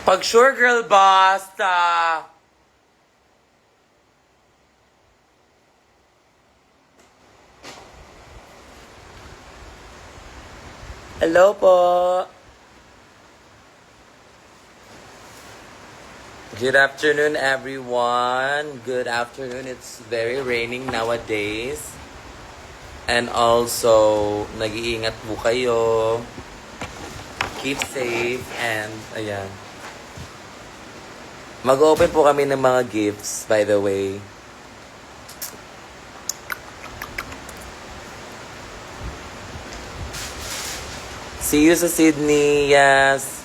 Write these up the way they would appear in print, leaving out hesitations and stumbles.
Pag sure girl, basta. Hello po. Good afternoon, everyone. Good afternoon. It's very raining nowadays. And also, nag-iingat po kayo. Keep safe. And, ayan. Mag-open po kami ng mga gifts, by the way. See you sa Sydney, yes.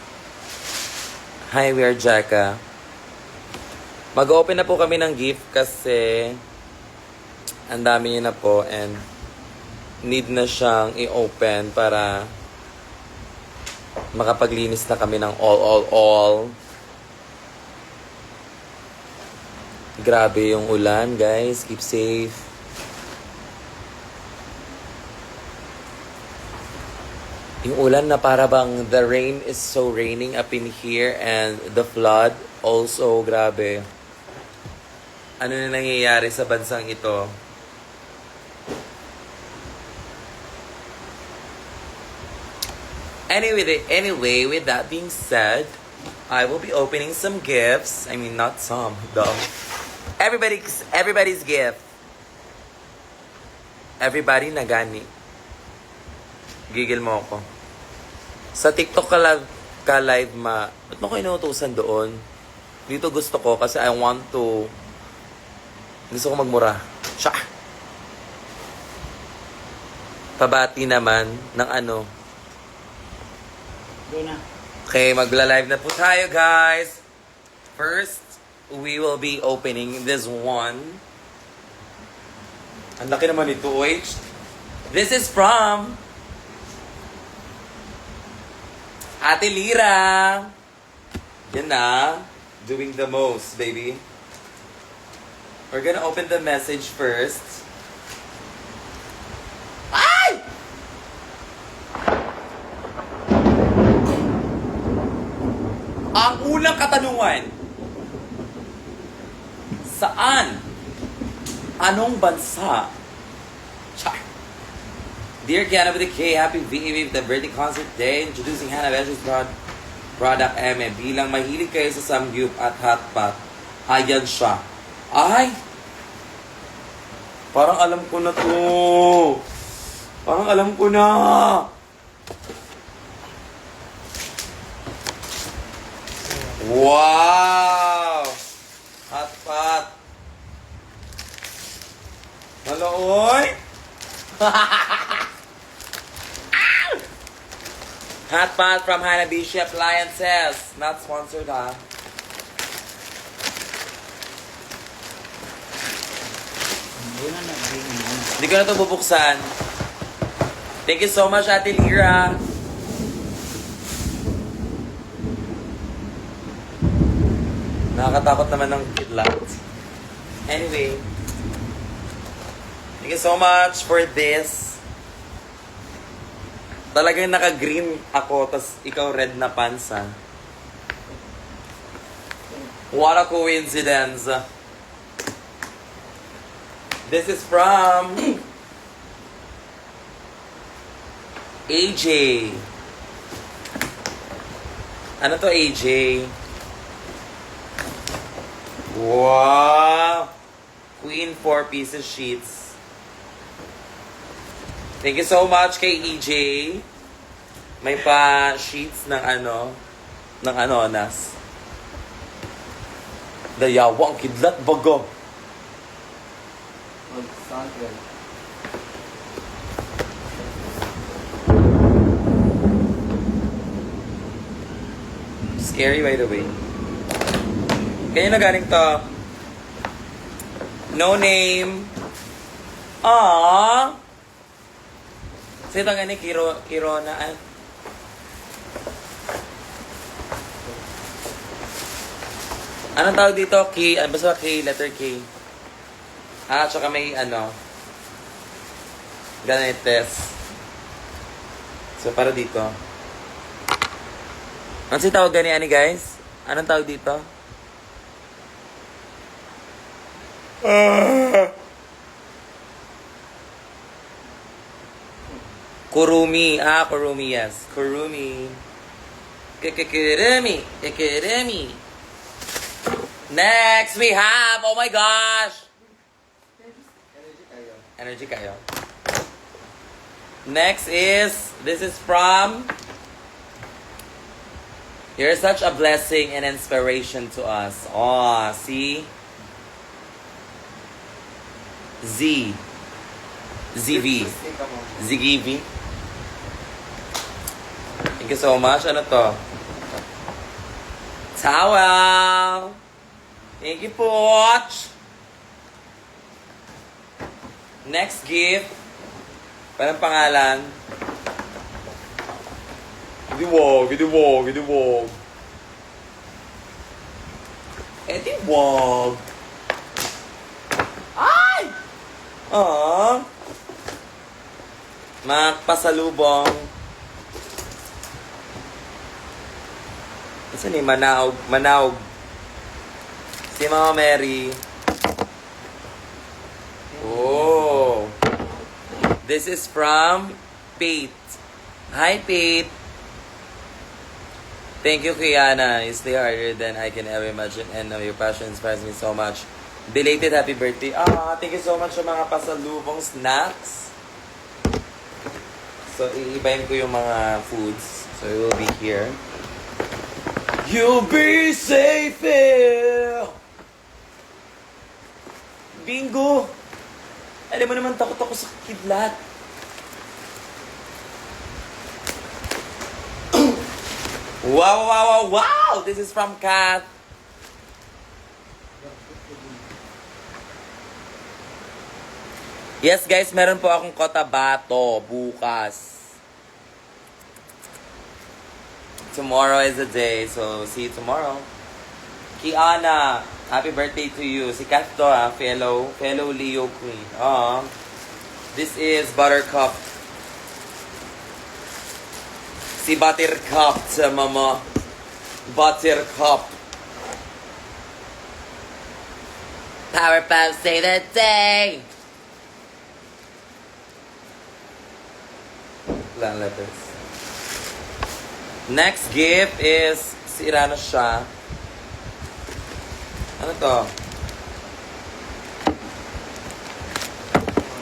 Hi, we are Jacka. Mag-open na po kami ng gift kasi ang dami niya na po and need na siyang i-open para makapaglinis na kami ng all. Grabe yung ulan, guys. Keep safe. Yung ulan na para bang the rain is so raining up in here and the flood also, grabe. Ano na nangyayari sa bansang ito? Anyway, with that being said, I will be opening some gifts. I mean, not some, though. Everybody's gift. Everybody na gani. Gigil mo ako. Sa TikTok ka live ma. Ba't mo ko inuutusan doon? Dito gusto ko kasi I want to. Gusto ko magmura. Siya. Pabati naman ng ano. Doon na. Okay, magla-live na po tayo, guys. First, we will be opening this one. Ang laki naman ito, wait. This is from Ate Lira. Yan na. Doing the most, baby. We're gonna open the message first. Ay! Ang unang katanungan. Saan? Anong bansa? Char. Dear Kiana with the K, happy VAV with the birthday concert day. Introducing Hannah Ventures product M. Bilang mahilig kayo sa Samgyup at Hotpot. Ayan siya. Ay! Parang alam ko na to. Parang alam ko na. Wow! Hotpot. Malooy! Hotpot from Hanabishi Appliances. Not sponsored, ha? Hindi ko na ito bubuksan. Thank you so much, Ate Lira. Nakakatakot naman ng kidlat. Anyway. Thank you so much for this. Talagang naka-green ako, tas ikaw red na pants, ha? What a coincidence. This is from AJ. Ano to, AJ? Wow! Queen 4 pieces sheets. Thank you so much kay EJ. May pa sheets ng Anonas. Dayawang kidlat bago. Scary, by the way. Kaya na galing to. No name. Aww. So ito nga ni Kirona. Anong tawag dito? K. Basta K. Letter K. Tsaka may ganites. So para dito. Ano si tawag gani guys? Anong tawag dito? Kurumi. Kurumi, yes. Kurumi. Kurumi. Kurumi. Next, we have, oh my gosh! Energy kayo. Next is, this is from, you're such a blessing and inspiration to us. Oh, see? ZV. ZGV. Thank you so much. Ano to? Towel. Thank you, Poch. Next gift. Parang pangalan. Gidiwog. Ediwog. Ay! Magpasalubong. Isa ni Manaog. Si Mama Mary. Oh. This is from Pate. Hi, Pate. Thank you, Kiana. You stay harder than I can ever imagine and your passion inspires me so much. Belated happy birthday. Thank you so much sa mga pasalubong snacks. So, iibayin ko yung mga foods. So, it will be here. You'll be safe here. Bingo! Alam mo naman, takot ako sa kidlat. Wow! This is from Kath. Yes, guys, meron po akong Cotabato bukas. Tomorrow is the day, so see you tomorrow. Kiana, happy birthday to you. Si Kat to, fellow Leo Queen. This is Buttercup. Si Buttercup sa mama. Buttercup. Powerpuff say the day. Lang letters. Next gift is, si Irana siya. Ano to?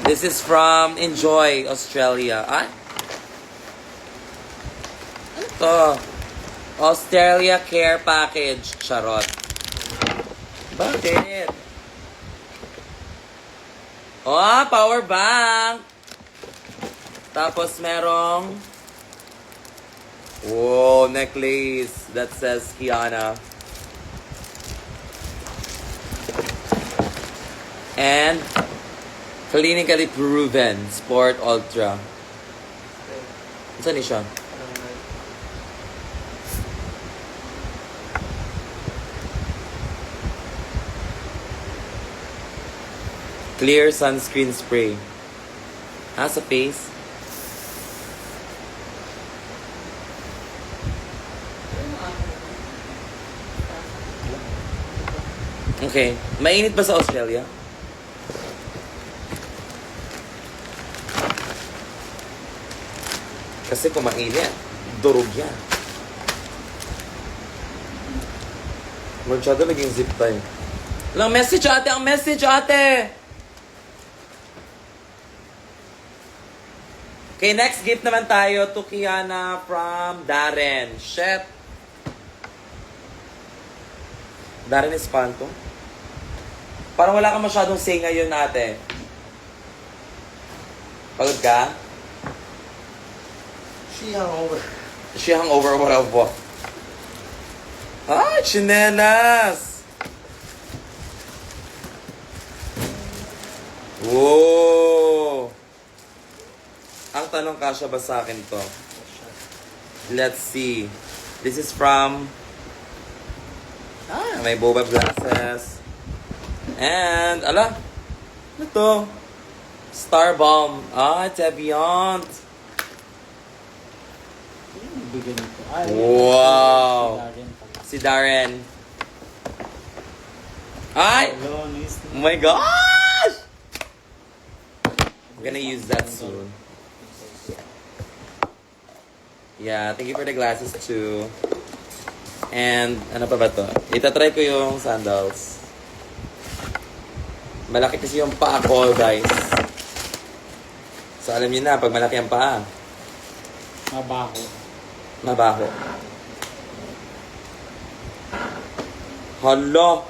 This is from Enjoy, Australia. Ano to? Australia Care Package. Charot. Bakit? Power bank. Tapos merong necklace that says Kiana. And clinically proven Sport Ultra. Saan ni siya? Clear sunscreen spray. Sa face. Okay. Mainit ba sa Australia? Kasi kung mainit, durog yan. Masyado naging zip time. Ang message ate! Okay, next gift naman tayo to Kiana from Darren. Shit. Darren Espanto. Parang wala ka masyadong say ngayon, ate. Pagod ka? She hungover. She hungover, what? Chinelas! Whoa! Ang tanong, kasya ba sa akin to? Let's see. This is from... may boba glasses. And, ano to? Star Bomb. It's Evian. Wow! Si Darren. Ay! Hello, nice. Oh my gosh! I'm gonna use that soon. Yeah, thank you for the glasses too. And, ano pa ba to? Itatry ko yung sandals. Malaki kasi yung paa ko, guys. So, alam niyo na, pag malaki ang paa, Mabaho. mabaho. Hala!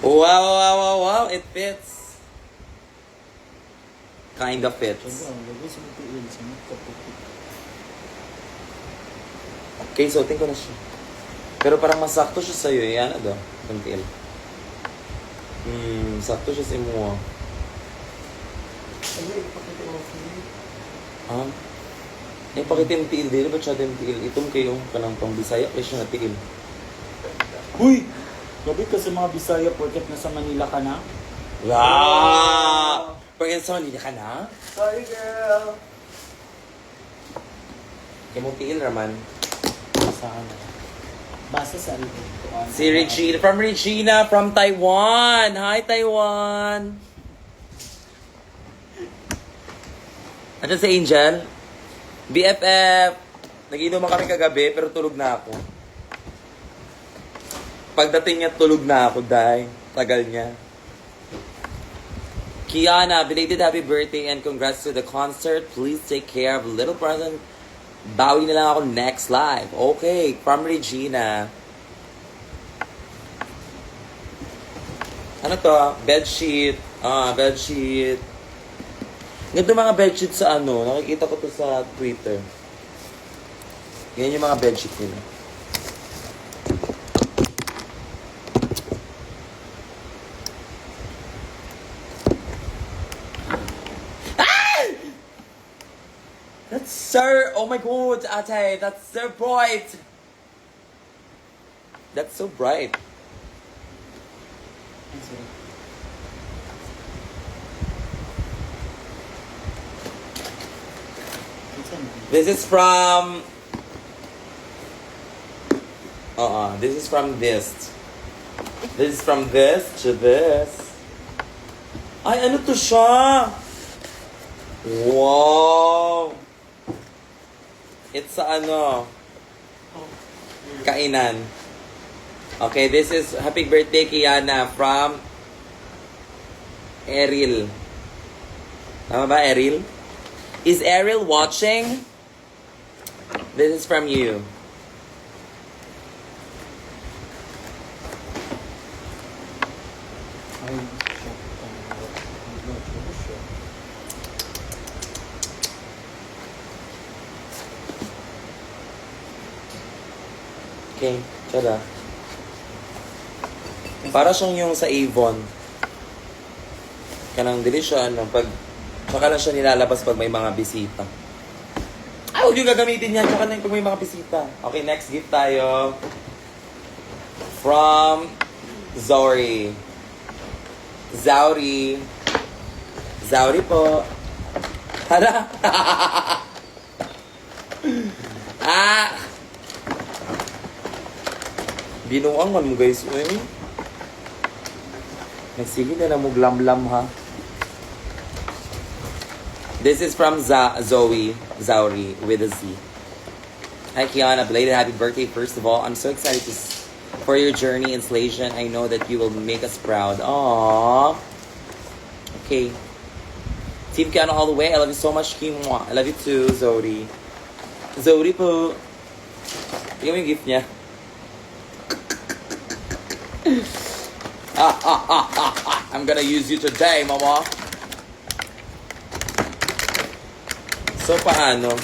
Wow, wow, wow, wow! It fits. Kind of fits. Siyempre, ang lagay sa matiil. Sa magkaputi. Okay, suotin ko na siya. Pero parang masakto siya sa'yo. Yan, ano? Kuntil. Sakto siya sa imo. Ah? Eh, pakita yung tiil dito. Ba't siya yung tiil? Itong kayo, kanang pang Bisaya, kaya siya na tiil. Huy! Gabi ka sa mga Bisaya, porket nasa Manila ka na? Wow! Pag sa Manila ka na? Sorry, girl! Kaya mong tiil, Raman. Saan? Basta sa alito. Si Regina, from Taiwan. Hi, Taiwan. Andiyan si Angel? BFF. Nag-inuman kami kagabi, pero tulog na ako. Pagdating niya, tulog na ako, dahil tagal niya. Kiana, belated happy birthday and congrats to the concert. Please take care of little present. Bawi na lang ako next live. Okay, from Regina. Ano to? Bedsheet. Bedsheet. Ganito mga bedsheet sa ano. Nakikita ko to sa Twitter. Yan yung mga bedsheet nila. That's so... Oh my god, Ate. That's so bright. That's so bright. This is from... this is from this. This is from this to this. Ay, ano to siya? Wow! It's sa ano? Kainan. Okay, this is happy birthday, Kiana, from Eril. Tama ba, Eril? Is Eril watching? This is from you. Okay, tada. Para siyang yung sa Avon. Kanang dili siya, ano, pag... Tsaka lang siya nilalabas pag may mga bisita. Ay, huwag yung gagamitin yan. Tsaka lang pag may mga bisita. Okay, next gift tayo. From Zori. Zauri. Zauri po. Hala. Binuang man mo guys. Uy. Nagsige na mo glam-lam ha. This is from Zoe. Zauri with a Z. Hi Kiana, belated happy birthday first of all. I'm so excited for your journey in Slation. I know that you will make us proud. Aww. Okay. Team Kiana all the way. I love you so much, Kim. I love you too, Zoe. Zoe po. Bigyan mo yung gift niya. I'm gonna use you today, mama. So, paano?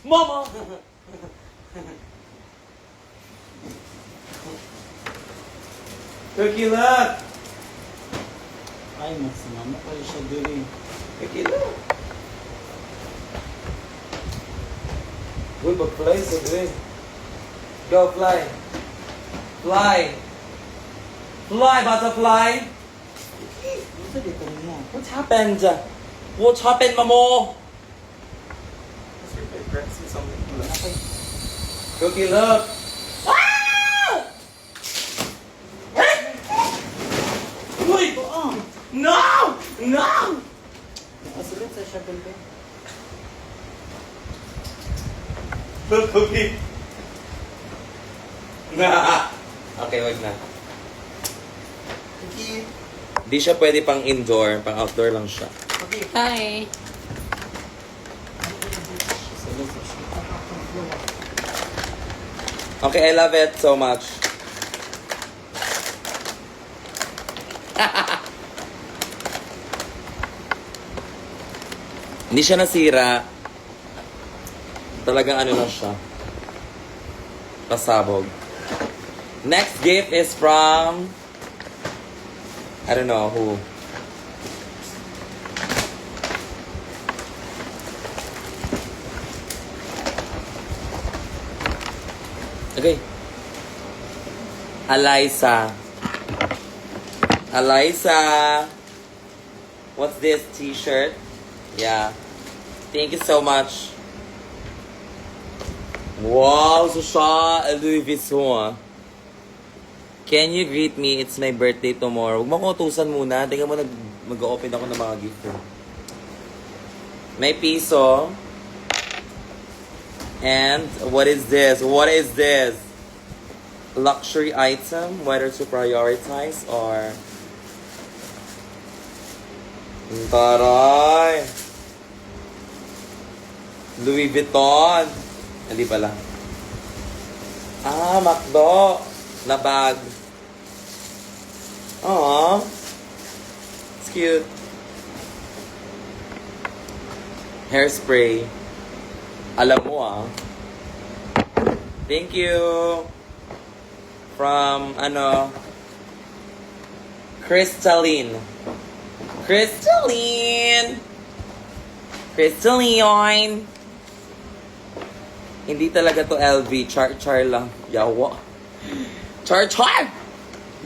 Mama! Tequila! Ay, magsimama kayo siya diri. Tequila! Uy, pag-fly sa dre. Go, fly! Fly! Fly, butterfly. Ano dito niya? What's happened? What's happened, Mamo? Cookie, look. Uy! No! No! Nakasulit sa shovel pen. Look, Cookie. Okay, wag na. Cookie. Di siya pwede pang indoor, pang outdoor lang siya. Cookie. Hi. Okay, I love it so much. Hindi siya nasira. Talagang ano lang siya. Pasabog. Next gift is from... I don't know who. Okay. Eliza. Eliza. What's this t-shirt? Yeah. Thank you so much. Wow, so siya Louis Vuitton. Can you greet me? It's my birthday tomorrow. Huwag mo ko utusan muna. Tingnan mo, mag-open ako ng mga gift ko. May piso. And what is this? What is this? Luxury item, whether to prioritize or... Taray! Louis Vuitton. Hindi pala. Ah, McDo. Na bag. Aww. It's cute. Hairspray. Alam mo ah. Thank you. From, Crystalline. Crystalline! Crystalline! Hindi talaga to LV. Char lang. Yawa. Char!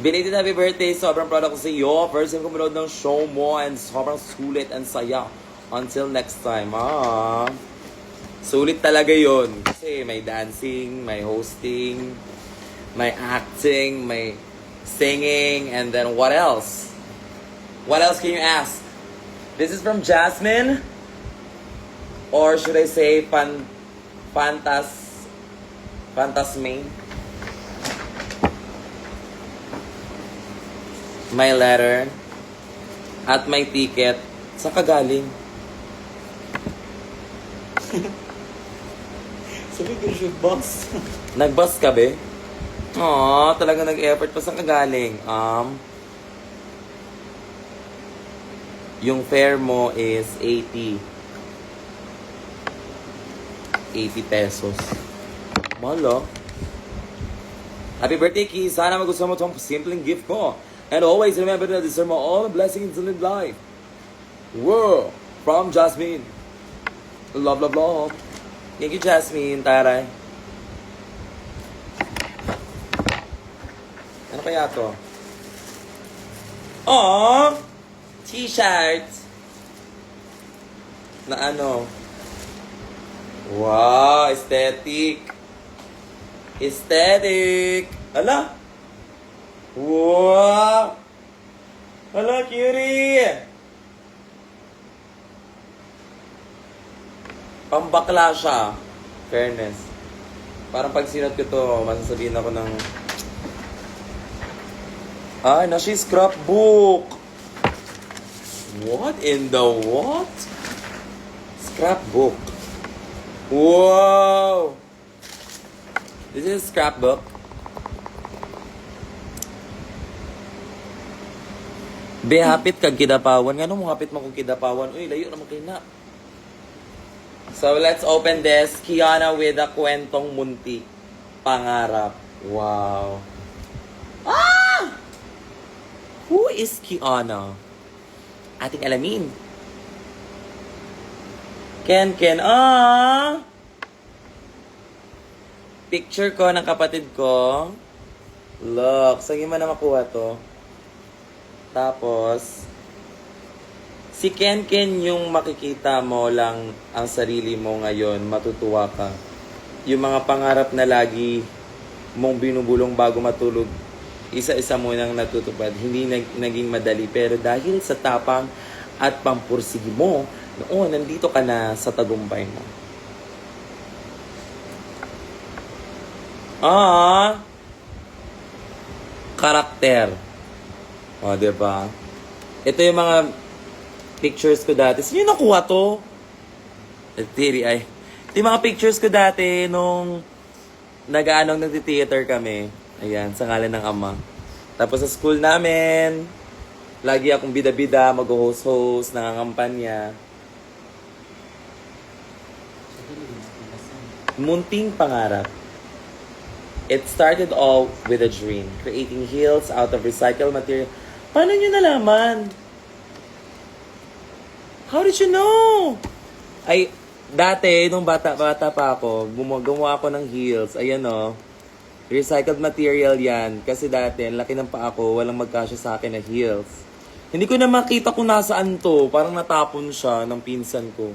Belated happy birthday. Sobrang proud ako sa iyo. First time ko manood ng show mo and sobrang sulit and saya. Until next time. Sulit talaga yon. Kasi may dancing, may hosting, may acting, may singing, and then what else? What else can you ask? This is from Jasmine? Or should I say Fantasme? My letter at my ticket. Saan ka galing? Sabi ko siya, boss. Nag-bus ka be? Aww, talaga nag-effort pa. Saan ka galing? Yung fare mo is 80 pesos. Mahal. Happy birthday, Ki. Sana magustuhan mo itong simpleng gift ko. And always remember to deserve mo all the blessings in life. Whoa! From Jasmine. Love, love, love. Thank you, Jasmine. Taray. Ano kaya to? Aww! T-shirt. Na ano? Wow! Aesthetic. Aesthetic. Ala? Wow! Ala, cutie! Pambakla siya. Fairness. Parang pag sinot ko to, masasabihin ako ng... Ay, nasa scrapbook. What in the what? Scrapbook. Wow! This is scrapbook. Be, hapit kag kidapawan. Nga mo hapit mo kong kidapawan? Uy, layo naman kayo na. So, let's open this. Kiana with a kwentong munti. Pangarap. Wow. Ah! Who is Kiana? Ating alamin. Ken. Picture ko ng kapatid ko. Look, saan mo na makuha to? Tapos, si Ken Ken yung makikita mo lang ang sarili mo ngayon, matutuwa ka. Yung mga pangarap na lagi mong binubulong bago matulog, isa-isa mo nang natutupad. Hindi naging madali, pero dahil sa tapang at pampursige mo, noon, nandito ka na sa tagumpay mo. Karakter. O, diba? Ito yung mga pictures ko dati. Sino yung nakuha to? Tiri ay. Ito yung mga pictures ko dati nung nag-theater kami. Ayan, sa ngalan ng ama. Tapos sa school namin, lagi akong bida-bida, mag-host-host, nangangampanya. Munting pangarap. It started all with a dream, creating heels out of recycled material. Paano nyo nalaman? How did you know? Ay, dati, nung bata pa ako, gumawa ako ng heels. Ayan o. Recycled material yan. Kasi dati, laki ng paa ko, walang magkasya sa akin na heels. Hindi ko na makita kung nasaan to. Parang natapon siya ng pinsan ko.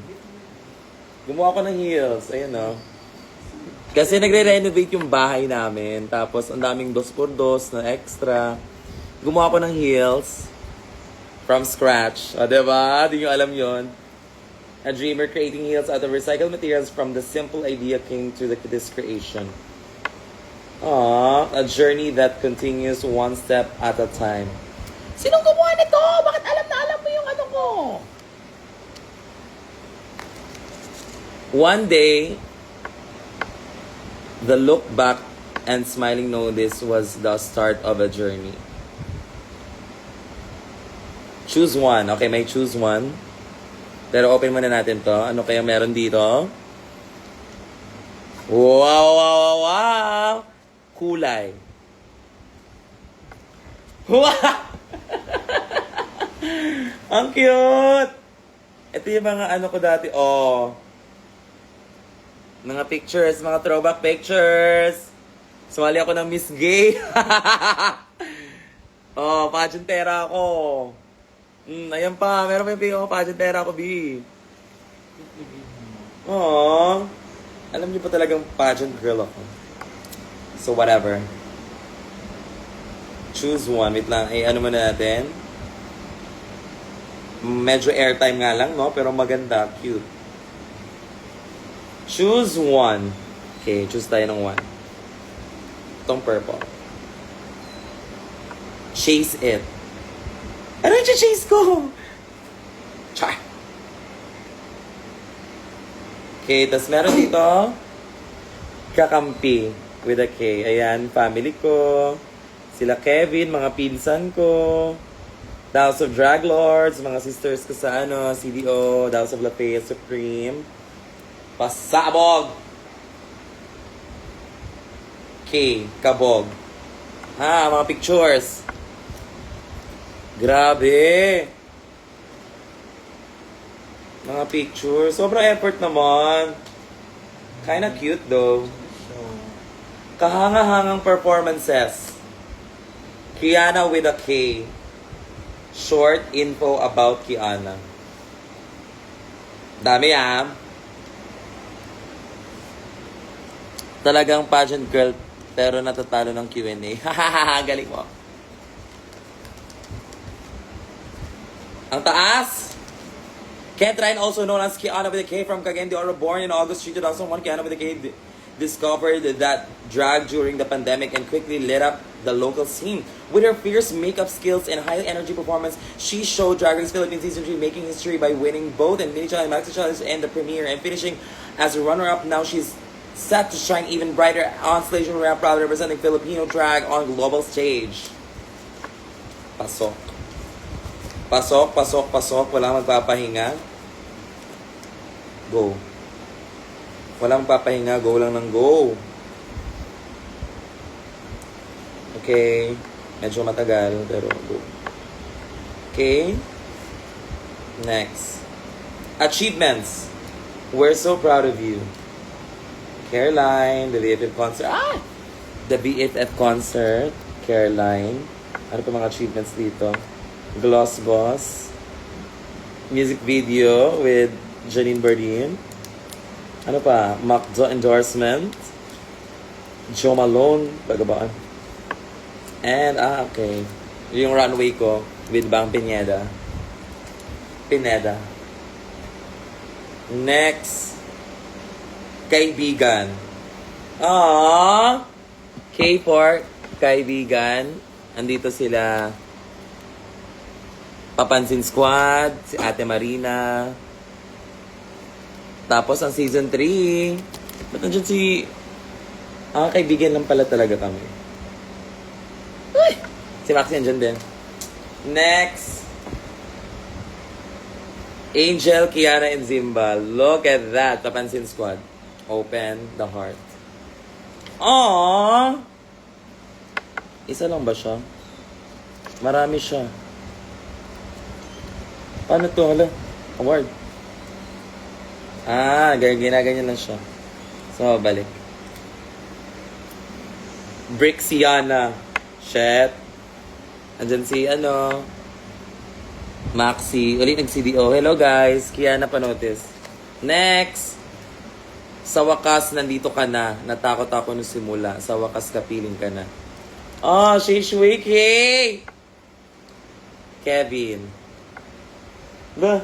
Gumawa ko ng heels. Ayan o. Kasi nagre-renovate yung bahay namin. Tapos, ang daming 2x2 na extra. Gumawa ko ng heels. From scratch. O, diba? Di nyo alam yon. A dreamer creating heels out of recycled materials from the simple idea came to this creation. A journey that continues one step at a time. Sinong gumawa nito? Bakit alam na alam mo yung ano ko? One day, the look back and smiling notice was the start of a journey. Choose one. Okay, may choose one. Pero open muna natin to. Ano kaya meron dito? Wow! Kulay. Wow! Ang cute! Ito yung mga ano ko dati. Mga pictures, mga throwback pictures. Sumali ako ng Miss Gay. Pageantera ako. Ayan pa, meron pa yung pico ko, pageantera ako, B. Alam niyo pa talagang pageant girl ako. So, whatever. Choose one. Wait lang, ano muna natin? Medyo airtime nga lang, no? Pero maganda, cute. Choose one. Okay, choose tayo ng one. Itong purple. Chase it. Ano yung chase ko? Char. Okay, tas meron dito. Kakampi. With a K. Ayan, family ko. Sila Kevin, mga pinsan ko. The House of Drag Lords, mga sisters ko sa CDO, The House of Lafayette Supreme. Pasabog! K, kabog. Mga pictures. Grabe! Mga pictures. Sobrang effort naman. Kinda cute though. Kahanga-hangang performances. Kiana with a K. Short info about Kiana. Dami Talagang pageant girl pero natatalo ng Q&A. Galing mo. Ang taas! Kent Ryan, also known as Kiana with a K from Cagayan de Oro, born in August 3, 2001. Kiana with a K discovered that drag during the pandemic and quickly lit up the local scene. With her fierce makeup skills and high energy performance, she showed Drag Race Philippines Season 3, making history by winning both in Mini Challenge and Maxi Challenge and the premiere and finishing as a runner-up. Now she's set to shine even brighter on stage and we're proud representing Filipino drag on global stage. Pasok. Pasok, pasok, pasok. Walang magpapahinga. Go. Walang magpapahinga. Go lang ng go. Okay. Medyo matagal, pero go. Okay. Next. Achievements. We're so proud of you. Caroline, the BFF concert. The BFF concert. skincare line. Ano pa mga achievements dito? Gloss Boss. Music video with Janine Bardeen. Ano pa? McDo endorsement. Joe Malone. Bagabaan. And, okay. Yung runway ko with Bang Pineda. Next. Kaibigan. K4, Kaibigan. Andito sila. Papansin Squad, si Ate Marina. Tapos ang season 3. Ba't nandiyan si... kaibigan lang pala talaga kami. Ay! Si Maxi nandiyan din. Next. Angel, Kiara, and Zimba. Look at that. Papansin Squad. Open the heart. Aww! Isa lang ba siya? Marami siya. Paano to? Hala? Award. Ginaganyan lang siya. So, balik. Brixiana. Shit. Andyan si, Maxi. Ulit nag-CDO. Hello, guys. Kiana pa notice. Next. Sa wakas, nandito ka na. Natakot ako nung simula. Sa wakas, kapiling ka na. Shishwiki! Kevin. Ba?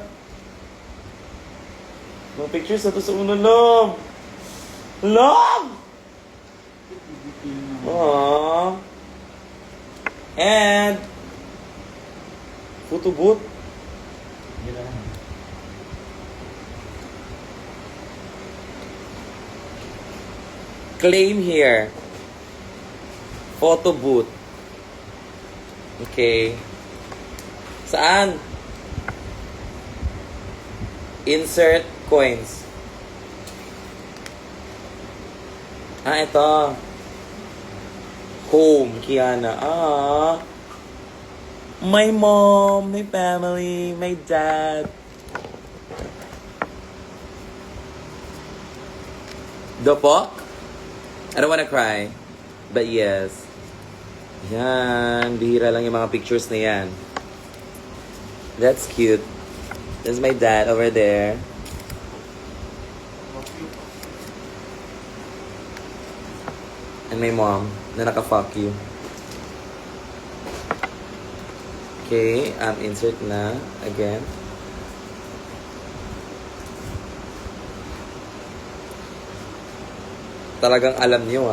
Mga pictures na to sa uno, love! Love! Aww. And, photo booth. Claim here. Photo booth. Okay. Saan? Insert coins. Ito. Home, Kiana. My mom, my family, my dad. Dopok? I don't wanna cry. But yes. Yan. Bihira lang yung mga pictures na yan. That's cute. There's my dad over there. And my mom na naka-fuck you. Okay, insert na again. Talagang alam niyo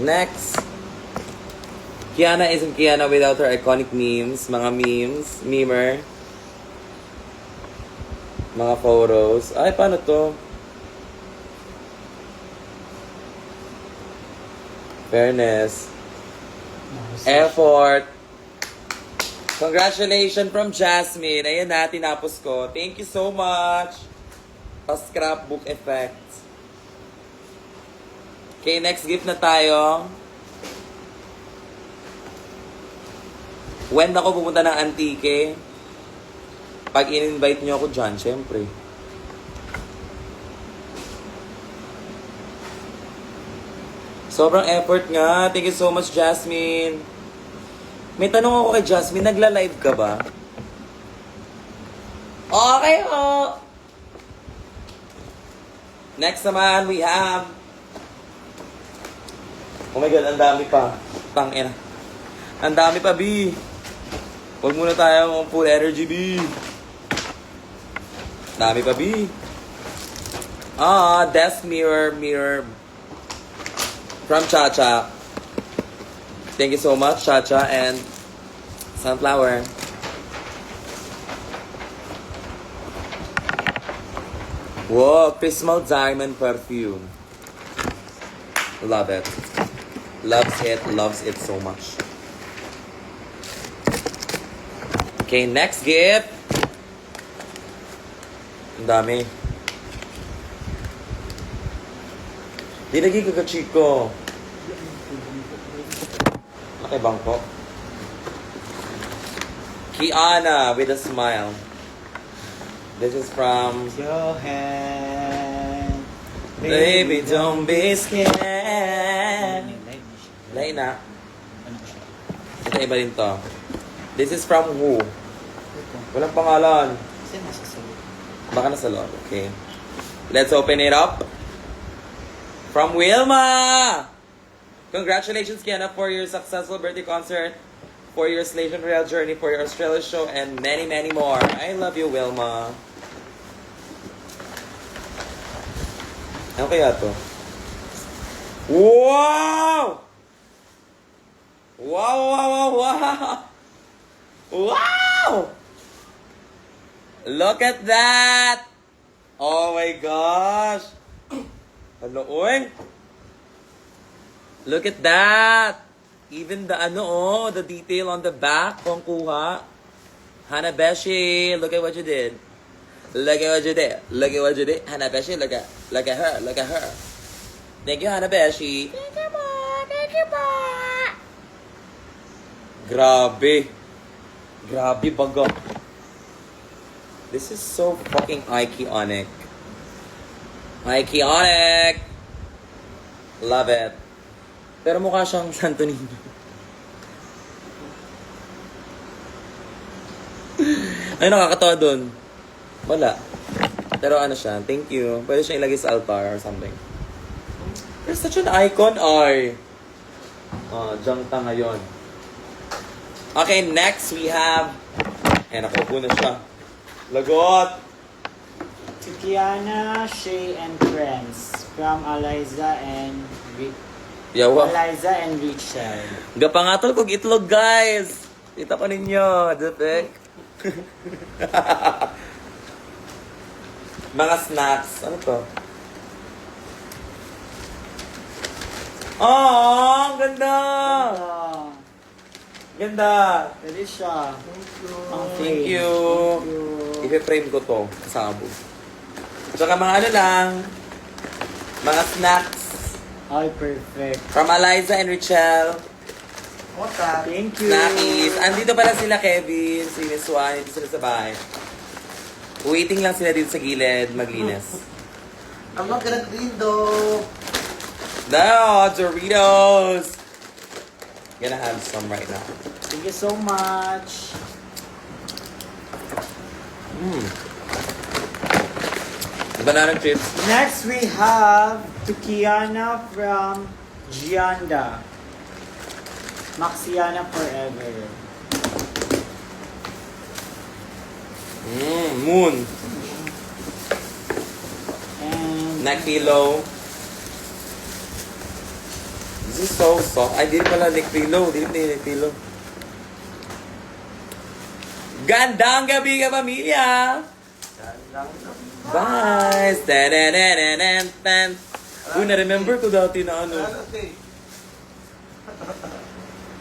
Next. Kiana isn't Kiana without her iconic memes. Mga memes. Memer. Mga photos. Paano to? Fairness. Effort. Congratulations from Jasmine. Ayan na, tinapos ko. Thank you so much. Pa-scrapbook effect. Okay, next gift na tayo. When ako pumunta ng Antique, pag in-invite nyo ako dyan, syempre. Sobrang effort nga. Thank you so much, Jasmine. May tanong ako kay Jasmine, nagla-live ka ba? Okay ho! Next naman, we have... Oh my God, ang dami pa. Tangina. Ang dami pa, B. Huwag muna tayo full energy, B. Dami pa, B. Desk mirror. From Chacha. Thank you so much, Chacha and Sunflower. Whoa, Prismal Diamond perfume. Love it. Loves it so much. Okay, next gift. Ang dami. Di lagi kaka-chico. Okay, bangko. Kiana with a smile. This is from Your hand. Baby, don't be scared. Lain na. kakaiba rin to. This is from who? Ito. Walang pangalan. Kasi nasa sulit. Baka nasa loob. Okay. Let's open it up. From Wilma! Congratulations, Kiana, for your successful birthday concert, for your Slation Royale journey, for your Australia show, and many, many more. I love you, Wilma. Ano kaya to? Wow! Wow, wow, wow, wow! Wow! Look at that! Oh my gosh! Hello, oy! Look at that! Even the the detail on the back, kung kuha. Hanabeshi, look at what you did. Look at what you did. Look at what you did. Hanabeshi, look at her, look at her. Thank you, Hanabeshi. Thank you, ma. Thank you, ma. Grabe. Grabe, baga. This is so fucking iconic. Iconic! Love it. Pero mukha siyang Santo Niño. Ay, nakakatawa dun. Wala. Pero ano siya, thank you. Pwede siya ilagay sa altar or something. You're such an icon, ay. Jangta ngayon. Okay, next we have... nakupo na siya. Lagot! To Kiana, Shay, and friends from Eliza and Yawa. Eliza and Richard. Gapangatol kong itlog, guys! Kita ko ninyo, Depek. Mga snacks. Ano to? Oh, ang ganda! Ah, Ganda! pwede siya. Ang Thank frame. you. Thank you. I-frame ko to. Kasabo. Tsaka mga ano lang. Mga snacks. Ay, perfect. From Eliza and Richelle. Thank you. Snackies. Andito pala sila, Kevin. Si Miss Juan. Dito sila sa bahay. Waiting lang sila dito sa gilid. Maglinis. I'm not gonna clean though. No, Doritos. Gonna have some right now. Thank you so much. Banana chips. Next, we have to Kiana from Gianda. Maxiana forever. Moon. And Neck pillow. This is so soft. Ay, di pala neck pillow. Di neck pillow. Gandang gabi ka, pamilya! Bye! Tan-tan-tan-tan-tan. Uy, na-remember ko dati na ano.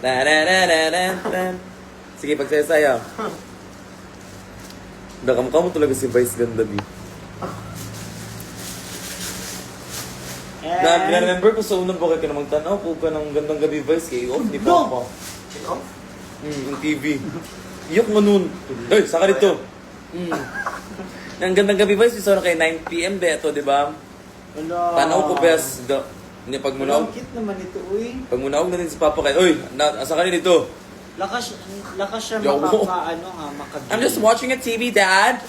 Ta-da-da-da-da-tan. Sige, pagsayaw. Nakamukha mo talaga si Vice Ganda, B. and Na-remember ko sa unang bakit ka na magtanaw po ka ng Gandang Gabi Vice kay off ni Papa. Yung TV. Iyok mo nun. Ay, saka dito. Ang Gandang Gabi Vice, isa na kay 9 PM beto, di ba? Wala. Tanaw ko bes. Hindi, pag munaw. Ang cute naman ito, uy. Pag munaw na din si Papa kay, oy, asa ka rin dito? Lakas siya Yo. makabili. I'm just watching a TV, Dad.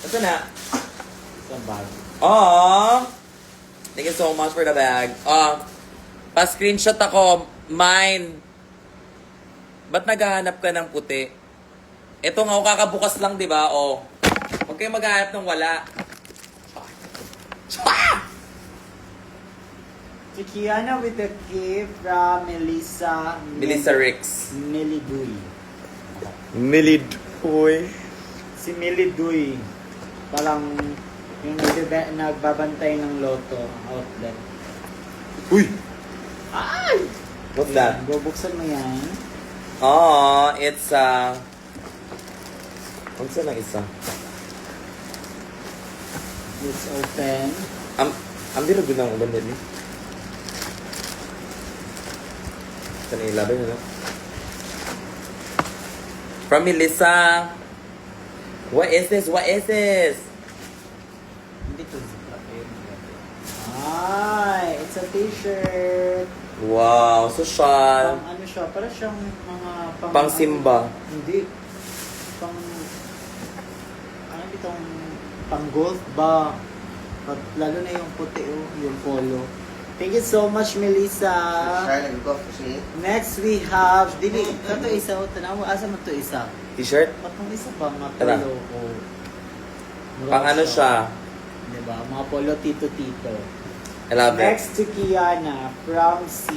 Ito na. Sa bag. Aww. Thank you so much for the bag. Pa-screenshot ako. Mine. Ba't naghahanap ka ng puti? Ito nga, kakabukas lang, di ba? Oh. Huwag kayo maghahanap ng wala. Si Kiana with a gift from Melissa. Melissa Ricks. Meliduy. Milidoy. Si Meliduy. Parang yung nagbabantay ng loto outlet. Uy! Ay! What's that? Bubuksan mo yan. Oh, it's What's that lang isa? Let's open. Ang dito ng bandit ni. Sana ilaban yun, no? From Melissa. What is this? What is this? Hindi to ziplock eh. Ay! It's a t-shirt. Wow, social. Ano siya, para siyang mga Pang-simba. Hindi. Pang... Ano bitong... Pang golf ba? Lalo na yung puti yung polo. Thank you so much, Melissa. Share nag-golf kasi. Next we have... Dili, kato isa. Tanawa, asa mo to isa? T-shirt? Patong isa ba mga Tara. polo o... Pang ano siya? Diba? Mga polo tito-tito. I love it. Next to Kiana from C.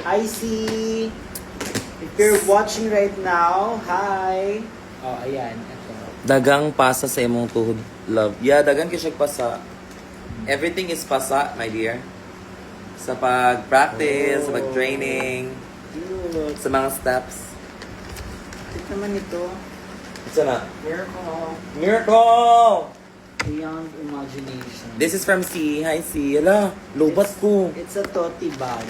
Hi C! If you're watching right now, hi! Oh, ayan. Ito. Dagang pasa sa imong tuhod, love. Yeah, dagan kay siya pasa. Everything is pasa, my dear. Sa pag-practice, sa pag-training, Cute. sa mga steps. Ito naman ito. Ito na. Miracle. Miracle! Beyond imagination. This is from C. Hi C. Hala, lobat ko. It's a tote bag.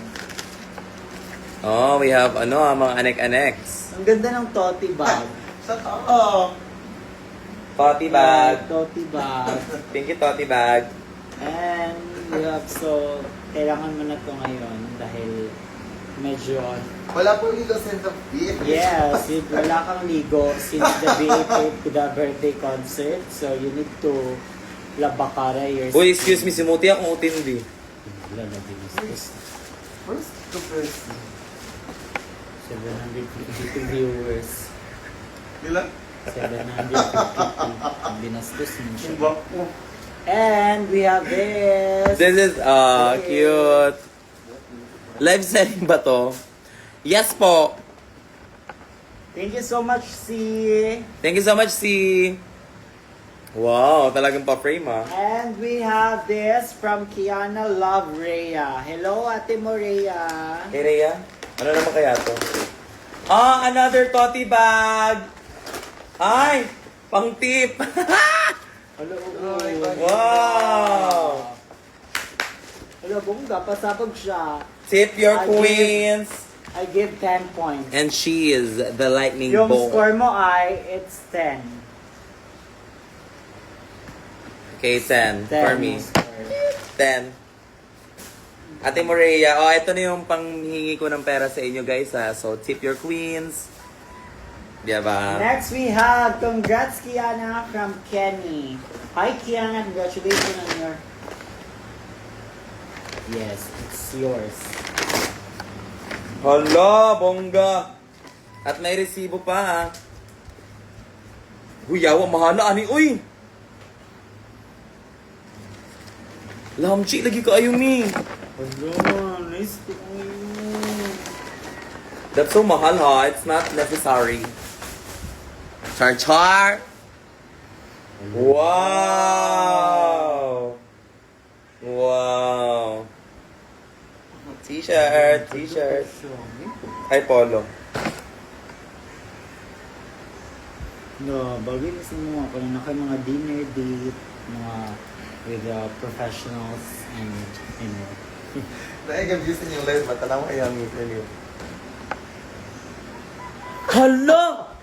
Oh, we have mga anek-aneks. Ang ganda ng tote bag. Sa tao. Potty bag. Tote bag. Thank you, Toti bag. And we have kailangan mo na to ngayon dahil medyo Wala po legal sense of being. yes, wala kang ligo since the BA to the birthday concert. So you need to labakara your Uy, excuse me, si Muti akong utindi. Wala na bilis. First to first. 752 viewers. Ilan? 752. Binastos mo siya. Iba po. And we have this. This is, cute. Live selling ba to? Yes po. Thank you so much, C. Thank you so much, C. Wow, talagang pa-frame ah. And we have this from Kiana Love Rhea. Hello, Ate Morea. Hey, Rhea, ano naman kaya to? Ah, another Toti bag! Ay, pang tip! Hello. Wow! Hello, bongga. Pasabog siya. Tip your I queens! I give 10 points. And she is the lightning Yung bolt. score mo ay, it's 10. Okay, 10 10 for me. yung score. 10. Ate Morea, oh, ito na yung panghingi ko ng pera sa inyo guys ha. So, tip your queens. Diba? Next we have, congrats Kiana from Kenny. Hi Kiana, congratulations on your... Yes, it's yours. Hala, bongga. At may resibo pa ha. Huyawa, mahala ani, uy! Lamchi, lagi ka ayo mi. Hello, nice to meet you. That's so mahal ha, it's not necessary. Char. Wow! Wow! T-shirt. Ay, polo. No, bagay kasi mo ako na kayo mga dinner date, mga with professionals and, you know. Na-confusing yung live. Matanaw ay ang yun. Hala!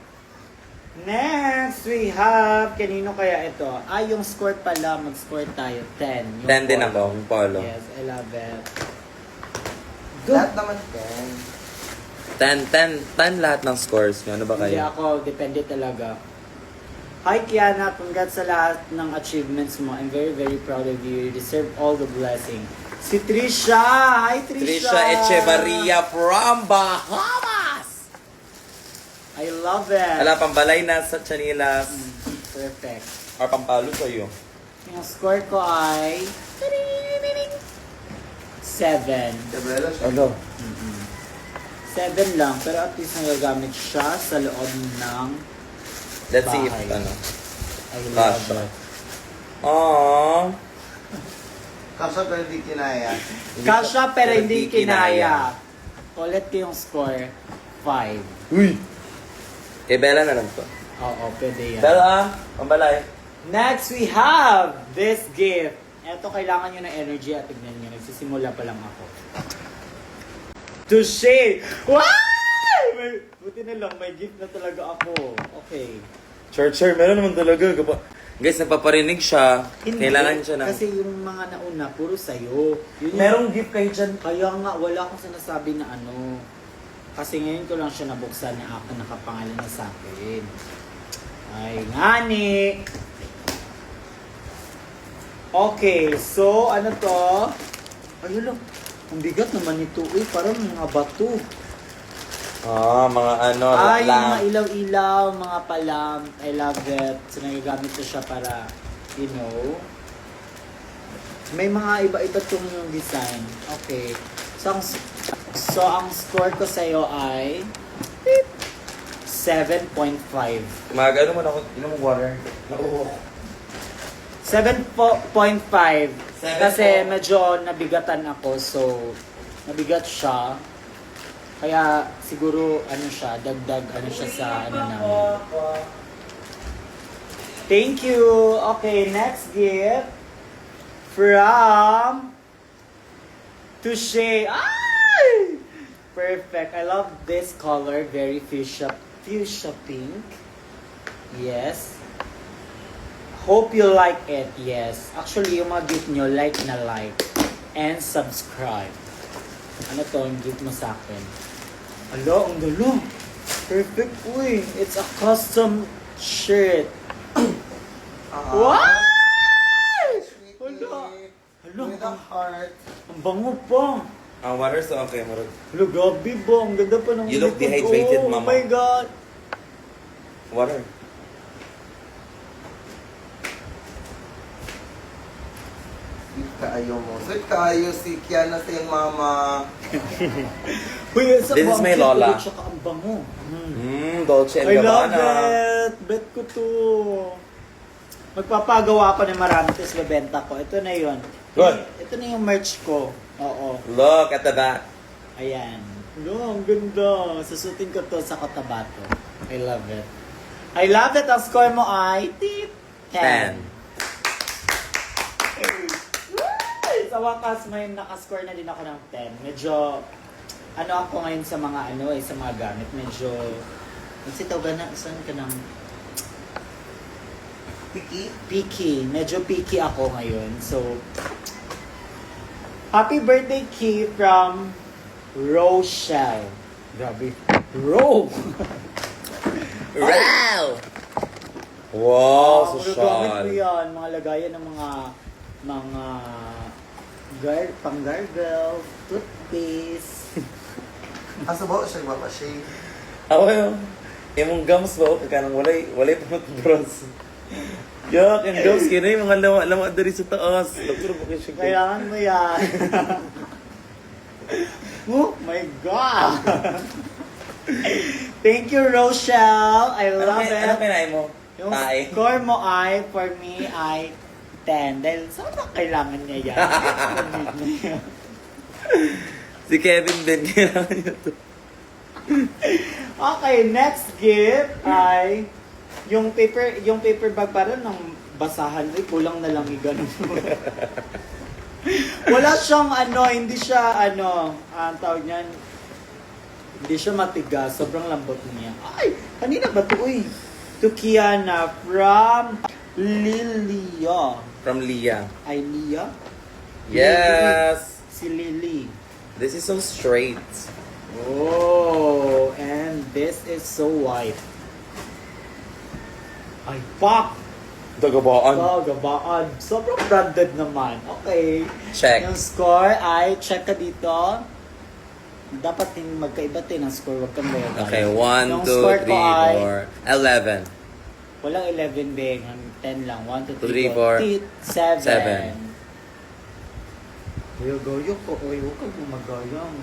Next, we have, kanino kaya ito? Yung score pala, mag-score tayo, 10. Yung 10 din polo. ako, yung polo. Yes, I love it. Lahat naman yan. 10 lahat ng scores nyo. Ano ba Hindi kayo? ako, depende talaga. Hi Kiana, congrats sa lahat ng achievements mo. I'm very, very proud of you. You deserve all the blessing. Si Trisha! Hi Trisha! Trisha Echevarria from Bahamas! I love it. Wala, pambalay na sa Chanilas. Perfect. Or pampalo sa'yo. Yung score ko ay 7. Gabriela siya. Ano? 7 lang, pero at least nagagamit siya sa loob ng Let's see if, bahay. I love Kasha. it. Aww. Kasha pero hindi kinaya. Kasha pero hindi kinaya. Ulit ko yung score, 5. Uy! Kay Bella na lang to. Oo, pwede yan. Bella, pambalay. Next, we have this gift. Ito, kailangan nyo ng energy at tignan nyo. Nagsisimula pa lang ako. Touché! Why? Buti na lang, may gift na talaga ako. Okay. Sure, meron naman talaga. Guys, nagpaparinig siya. Hindi, Kailangan siya ng... Kasi yung mga nauna, puro sa'yo. Yun yung- Merong gift kayo dyan. Kaya nga, wala akong sinasabi na ano. Kasi ngayon ko lang siya nabuksan na ako nakapangalan na sa akin. Ay, ngani! Okay, so ano to? Ayun lang. Ang bigat naman ito. Uy, parang mga bato. Mga ano, Ay, yung lang. mga ilaw-ilaw, mga palam. I love it. So, nagagamit ko siya para, you know. May mga iba-iba itong yung design. Okay. So, ang score ko sa'yo ay 7.5. Ano mo na ako, inom mo water. Oo. 7.5. Kasi po. medyo nabigatan ako. So, nabigat siya. Kaya siguro ano siya, dagdag ano siya sa ano namin. Thank you. Okay, next gift from Touche. Ay! Perfect. I love this color. Very fuchsia pink. Yes. Hope you like it. Yes. Actually, yung mga gift nyo, like na like. And subscribe. Ano to, yung gift mo sa akin? Alo, ang galo. Perfect, uy. It's a custom shirt. Wow! Hala. Hala. With a heart. Ang bango pa. Ang water so okay, marag. Hala, gabi ba? Ang ganda pa ng You look likod. dehydrated, Oh mama. my God. Water. Sweet kaayo mo. Sweet kaayo si Kiana sa iyong mama. Uy, sa This is my lola. Tsaka ang bango. Dolce and I love Gabbana. it! Bet ko to. Magpapagawa ako ng marami, tapos bebenta ko. Ito na yun. Good. Ito na yung merch ko. Oo. Look at the back. Ayan. Hello, ang ganda. Susutin ko to sa Cotabato. I love it. I love it. Ang score mo ay 10. 10. Sa wakas, may nakascore na din ako ng 10. Medyo, ano ako ngayon sa mga sa mga gamit. Medyo, nagsitaw na, saan ka ng picky. Medyo picky ako ngayon. So, happy birthday, Key, from Rochelle. Grabe. Ro! Wow! Wow, Gamit mo social. yan. Mga lagayan ng mga pang-gargle, toothpaste. Asa ba siya ba siya? Ako yung, imong gums ba? Kanang walay pa matubros. Yak, yung gums, kina yung mga lama dari sa taas. Doktor ba kayo siya? Kailangan mo yan. Oh my God! Thank you, Rochelle. I love it. Ano kinain mo? Yung Tae. score mo ay, for me, ay 10. Dahil saan ba kailangan niya yan? Si Kevin din, kailangan niya to. Okay, next gift ay yung paper bag para ng basahan. Ay, kulang na lang i-ganon. Wala siyang hindi siya ang tawag niyan, hindi siya matigas. Sobrang lambot niya. Ay, kanina ba ito? Uy, to Kiana from Lilia. From Leah. Ay, Lia? Yes! Si Lily. This is so straight. Oh, and this is so white. Ay, pak! Dagabaan. Gabaan. Sobrang branded naman. Okay. Check. Yung score ay, check ka dito. Dapat magkaiba din ang score. Huwag kang mayroon. Okay, 1, Yung 2, score 3, ko ay, 4, 11. walang 11 beng. 10 lang. 1, 2, 3, 3, 4, 7. 7. Goyo ko. Uy, huwag kang gumagayang.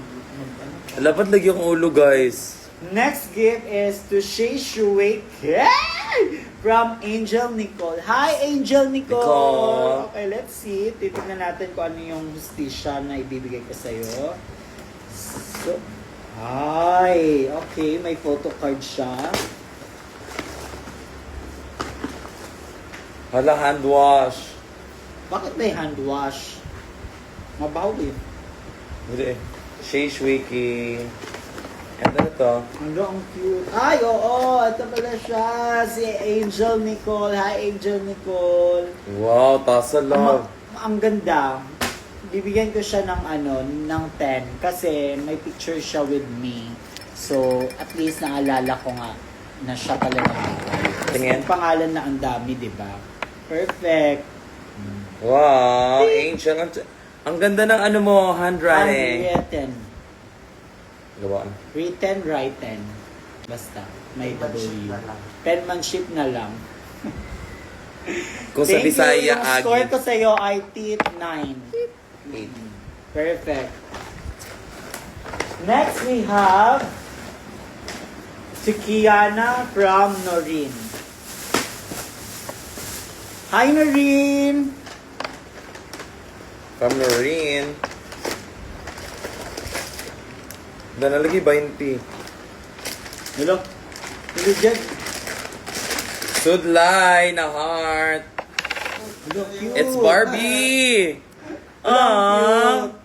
Dapat lagi yung ulo, guys. Next gift is to Shui from Angel Nicole. Hi, Angel Nicole! Nicole. Okay, let's see. Titignan natin kung ano yung hustisya na ibibigay ko sa'yo. So, hi! Okay, may photo card siya. Hala, hand wash. Bakit may hand wash? Mabaho eh. Hindi eh. Shea Shwiki. And ano to? Ano, ang cute. Ay, oo! Ito pala siya. Si Angel Nicole. Hi, Angel Nicole. Wow, tasa love. Ang ganda. Bibigyan ko siya ng ng 10 kasi may picture siya with me. So, at least naalala ko nga na siya pala nagbigay. Tapos Tingin. yung pangalan na ang dami, di ba? Perfect. Wow, Angel. Ang ganda ng ano mo, handwriting. Handwritten. Gawa. Written, written. Basta. May Penmanship W. na lang. Penmanship na lang. Kung sa Thank you. Bisaya, Yung score Agi. ko sa'yo ay tit 9. 8. Perfect. Next, we have si Kiana from Noreen. Hi, Noreen! From Noreen. Nalagi 20. Hello? Hello, Jen. Sudlay na heart. Hello, cute. It's Barbie. Hello, Aww. cute.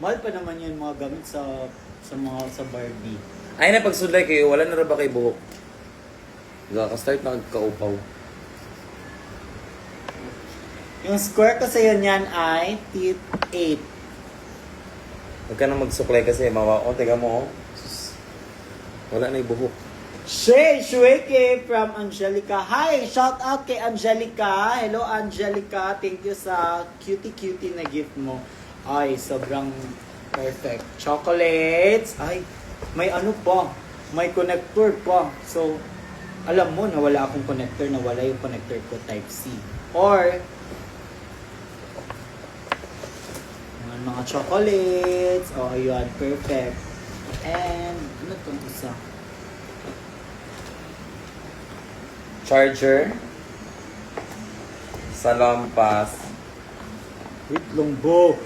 Mahal pa naman yun mga gamit sa Barbie. Ay na pagsudlay kayo, wala na rin ba kay buhok? Ka-start na kaupaw. Yung score ko sa'yo niyan ay tit 8. Huwag ka nang magsuklay kasi mawao. Teka mo, oh. Sus. Wala na yung buhok. Shay Shueke from Angelica. Hi! Shout out kay Angelica. Hello, Angelica. Thank you sa cutie-cutie na gift mo. Ay, sobrang perfect. Chocolates. Ay, may ano pa. May connector pa. So, alam mo na wala akong connector, na wala yung connector ko Type-C. Or, mga chocolates. Oh, ayun. Perfect. And, ano itong isa? Charger. Salampas. Wait lang bo.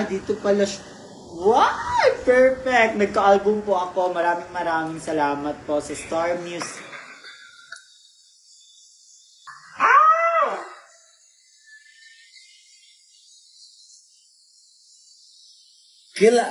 Dito pala siya. Wow! Perfect! Nagka-album po ako. Maraming salamat po sa Star Music. Kila.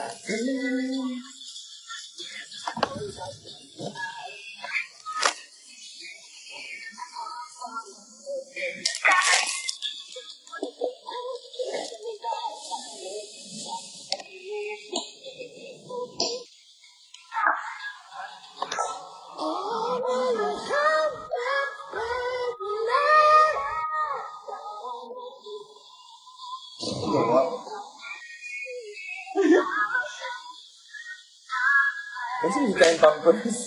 Kasi hindi tayong pampers.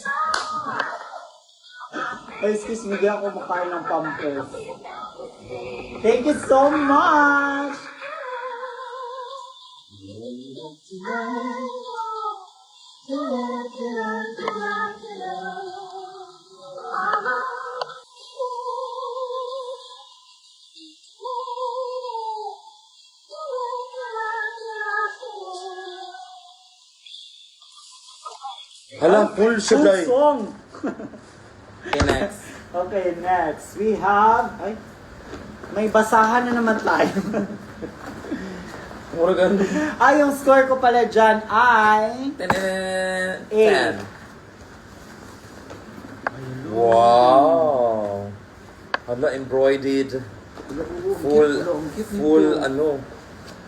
Ay, excuse me, di ako makain ng Pampers. Thank you so much! Hala, full siya, Full guys. song! Okay, next. Okay, next. We have... Ay, may basahan na naman tayo. Mura ganun. Ay, yung score ko pala dyan ay... 10. Wow. Hala, embroidered. Full, ano.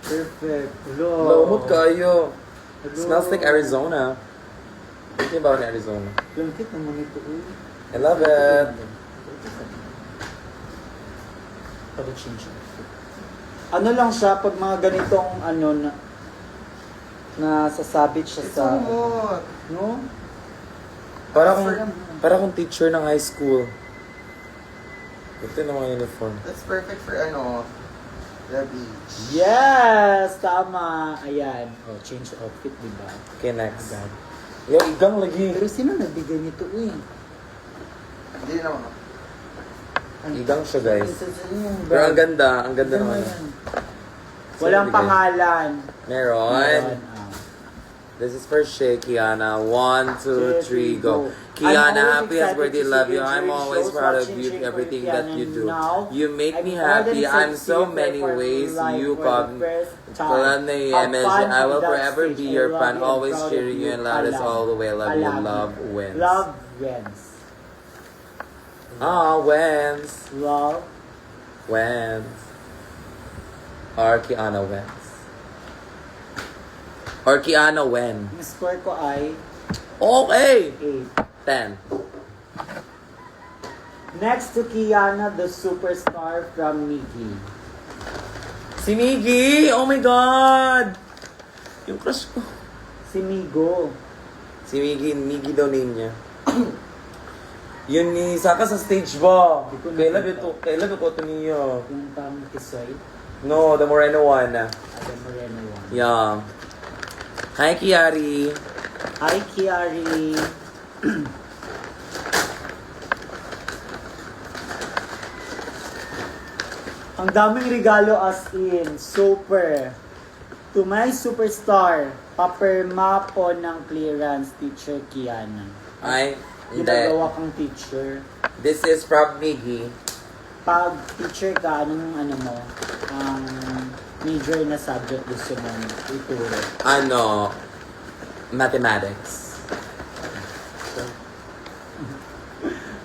Perfect. Hello. Laumot kayo. Hello. Smells like Arizona. Hindi ba ni Arizona? Langkit naman ito. I love it. Ano lang siya, pag mga ganitong ano na nasasabit siya Ito sa... mo. No? Para kung teacher ng high school. Ito na mga uniform. That's perfect for ano, the beach. Yes! Tama! Ayan. Oh, change outfit, di ba? Okay, next. Agad. Yo, igang lagi. Pero sino nagbigay nito eh? Hindi naman. Igang siya, guys. Isa sa yung Pero ang ganda Ano naman. yan? Walang Sino nagbigay? pangalan. Meron. ah. This is for Shay, Kiana. 1, 2, 3, go. I'm Kiana, always happiest excited birthday, to love see you. you I'm during always shows, proud of watching you, Shay everything Kiana that you do. now. You make me I'm happy. honored I'm to so see many you ways. live You for come. the first time. Have fun I will on that forever stage. be I your love fan, you and always proud of cheering you and loudest Palagi. all the way. Love you, Palagi. love wins. Love wins. Ah, wins. Love Wentz. Or Kiana Wentz. Or Kiana Wen. Ang score ko ay Okay! 8. 10. Next to Kiana, the superstar from Miggy. Si Miggy! Oh my God! Yung crush ko. Si Migo. Si Miggy daw name niya. Yun ni Saka sa stage ba? Di ko Kailan ko ito niyo? Yung tamang kisoy. No, the Moreno one. Ada Moreno one. Yeah. Hi, Kiari. Hi, Kiari. Ang daming regalo as in. Super. To my superstar, papirma po ng clearance, Teacher Kiana. Ay, hindi. Ginagawa kang teacher. This is from Miggy. Pag teacher ka, anong ano mo, ang major na subject gusto mong ituro? Ano? Mathematics.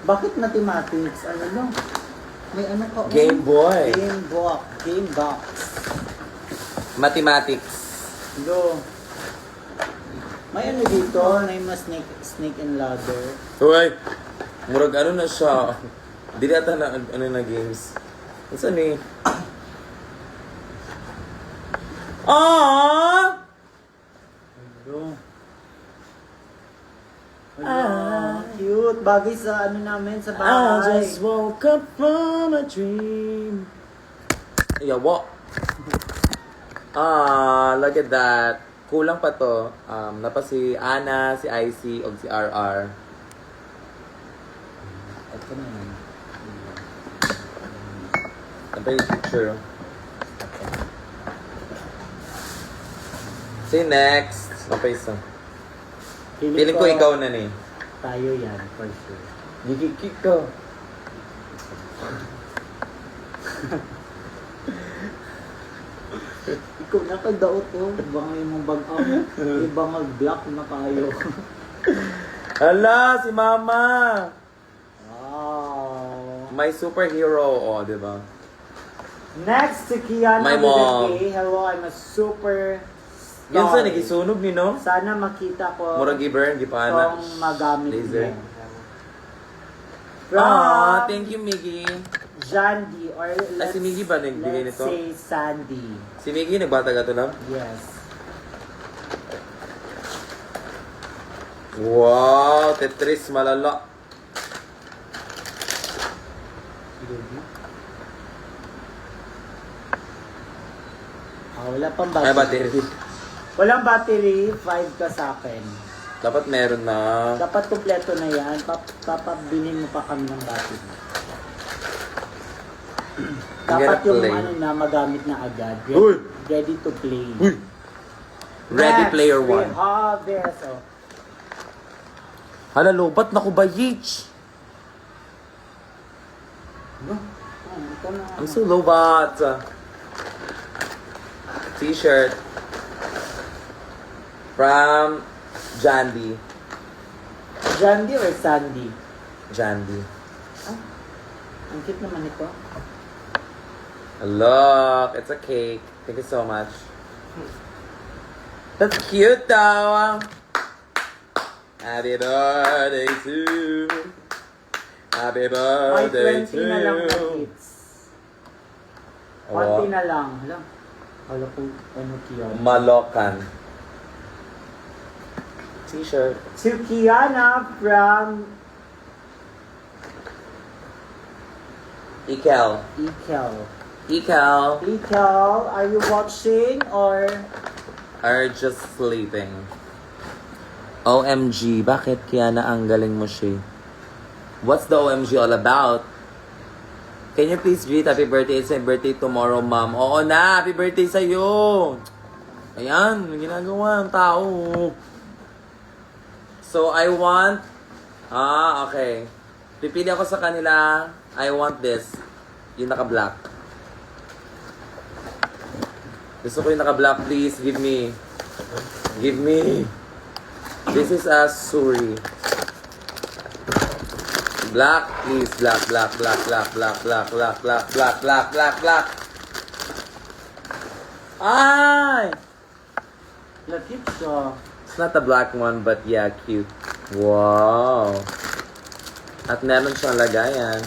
Bakit mathematics? Ano no? May ano ka? Game Boy. Game box. Mathematics. Go. May ano dito? May mas snake and ladder. Uy! Murag ano na siya. Di nata na ano na games. Saan eh? Ah! Go. Cute. Bagay sa ano namin, sa I bahay. just woke up from a dream. Yeah, what? Look at that. Kulang pa to. Napa si Ana, si IC, o si RR. Ito na yan. Napa yung picture. Si next. Napa isa. Feeling ko ikaw na ni. Tayo yan, for sure. Gigikik ko. Ikaw na kagdaot ko. Baka yung mong bag-up. Iba mag-block na kayo. Hala, si Mama! Wow. My superhero. Oh, di ba? Next to Kiana My with mom. a K. Hello, I'm a super Yun sa nagisunog ni, no? Sana makita ko Murag i-burn, di pa na. itong magamit Laser. mo. Ah, From thank you, Miggy. Jandy or si Miggy ba nagbigay let's nito? say Sandy. Si Miggy, nagbata ka to na? Yes. Wow, Tetris malala. Wala pang Ay, battery. battery. Walang battery, 5 ka sa akin. Dapat meron na. Dapat kumpleto na yan. Papabilin mo pa kami ng battery. Dapat yung play. ano na magamit na agad. Uy! Ready to play. Uy! Ready Next, Player we One. have this. Oh. Hala, lobat na ko ba, Yich? Ito na. I'm so lobat. T-shirt. From Jandy. Jandy or Sandy? Jandy. Ang cute naman ito. Look, it's a cake. Thank you so much. That's cute though. Happy birthday to you. Happy Ay, birthday 20 to na lang na you. kids. 20 na lang. Hala. Hala ko, ano Kiana. Malokan. T-shirt. To Kiana from Ikel. Ikel. Ikel. Ikel, are you watching or... Are just sleeping. OMG, bakit Kiana ang galing mo siya? What's the OMG all about? Can you please greet happy birthday? It's my birthday tomorrow, ma'am. Oo na, happy birthday sa'yo. Ayan, ginagawa ng tao. So, I want... okay. Pipili ako sa kanila. I want this. Yung naka-black. Gusto ko yung naka-black, please. Give me. Give me. This is a Suri. Black, please. Black. Ay! Lakit siya. It's not the black one, but yeah, cute. Wow. At meron siyang lagayan.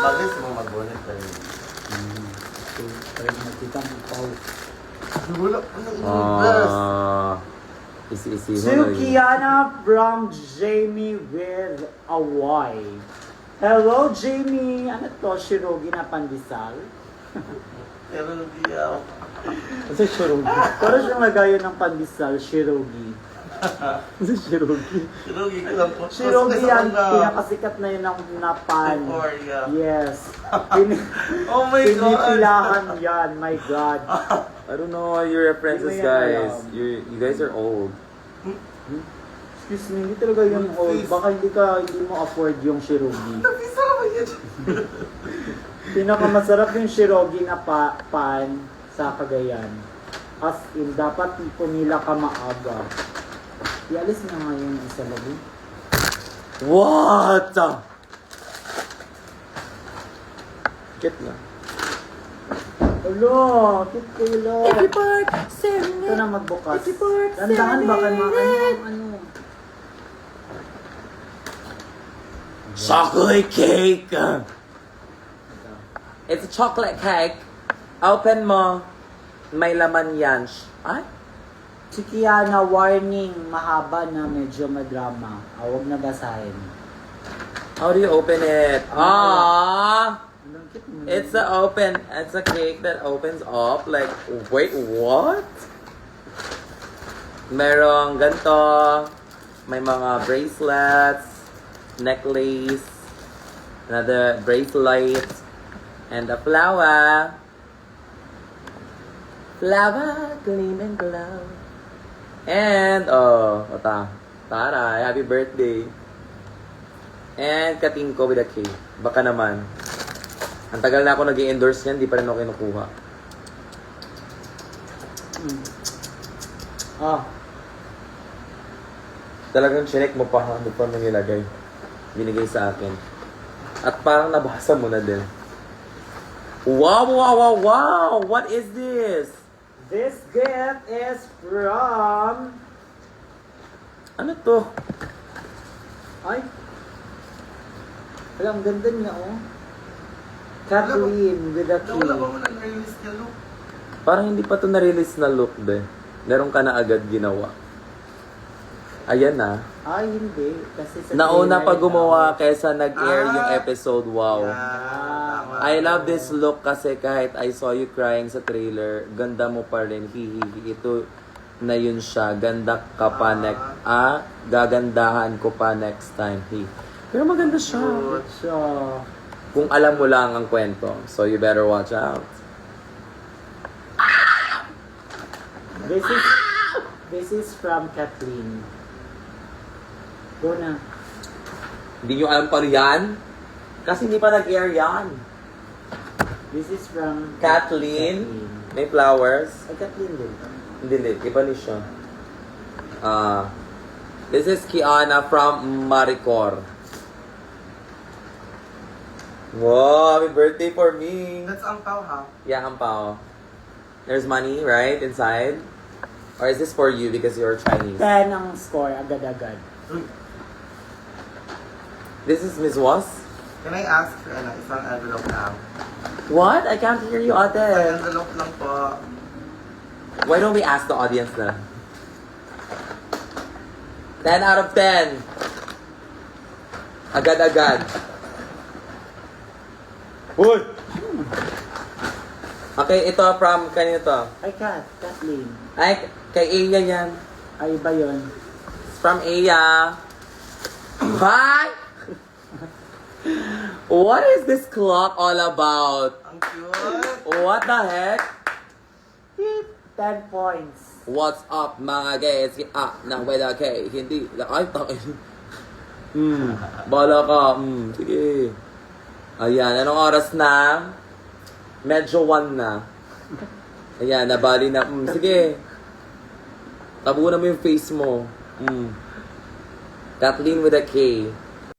Bagay mo mag-bonnet pa rin. Try makita mo pa. Wala ko na inubas. Isi-isi To Kiana from Jamie with a Y. Hello, Jamie. Ano to? Shirogi na pandesal? Pero hindi ako. Kasi Shirogi. Para siyang lagayan ng pandesal, Shirogi. Kasi Shirogi. Shirogi ko lang po. Shirogi yan. Pinakasikat na yun ng napan. Euphoria. Yes. Oh my God. Pinipilahan yan. My God. I don't know why you're references, Hindi mo yan guys. alam. You guys are old. Excuse me, hindi talaga yun old. Baka hindi mo afford yung Shirogi. Napisa ka yan. Pinakamasarap yung Shirogi na pan sa Cagayan. As in, dapat pumila ka maaga. Ialis na nga yung isa lagi. What? Get na. Alo, kit kayo. Ito na magbukas. Dandahan baka ano. Chocolate cake! It's a chocolate cake. Open mo. May laman yan. Ay? Si Kiana, warning, mahaba na medyo madrama. Huwag na basahin. How do you open it? Ah! Anong cute mo? It's a cake that opens up. Like, wait, what? Merong ganito. May mga bracelets, necklace, another bracelet, and a flower. Flower, gleam and glow. And, taray, happy birthday. And kating ko with a cake. Baka naman. Ang tagal na ako nag-i-endorse niyan, di pa rin ako kinukuha. Talagang chinek mo pa, ano pa nang nilagay. Binigay sa akin. At parang nabasa mo na din. Wow! What is this? This gift is from... Ano to? Ay! Alam, ganda niya, oh. Kathleen with a K. Wala ba mo nag-release niya, look? Parang hindi pa to na-release na look, be. Meron ka na agad ginawa. Ayan na. Ay, hindi. Kasi sa Nauna trailer pa ito. gumawa kaysa nag-air yung Ah. episode. Wow. Tama. I love this look kasi kahit I saw you crying sa trailer, ganda mo pa rin. Hihihi. Ito na yun siya. Ganda ka pa next. Gagandahan ko pa next time. Pero maganda siya. Good. So, Kung alam mo lang ang kwento. So you better watch out. this is from Kathleen. Go na. Hindi nyo alam pa rin yan? Kasi hindi pa nag-air yan. This is from Kathleen. May flowers. Ay, Kathleen din. Hindi. Iba ni siya. This is Kiana from Maricor. Wow, happy birthday for me. That's ang pao, ha? Yeah, ampao. There's money, right, inside? Or is this for you because you're Chinese? 10 ang score, agad-agad. This is Miss Was? Can I ask for isang envelope lang? What? I can't hear you, Isang ate. envelope lang po. Why don't we ask the audience na? 10 out of 10. Agad-agad. Uy! Okay, ito from, kanino to? Ay, Kathleen. Ay, kay Iya yan. Ay, iba yun. It's from Iya. Hi! What is this clock all about? Ang cute. What the heck? 10 points. What's up, mga guys? Na with a K. Hindi. Ay, takin. Bala ka. Sige. Ayan, anong oras na? Medyo 1 na. Ayan, nabali na. Sige. Tabunan mo yung face mo. Kathleen with a K.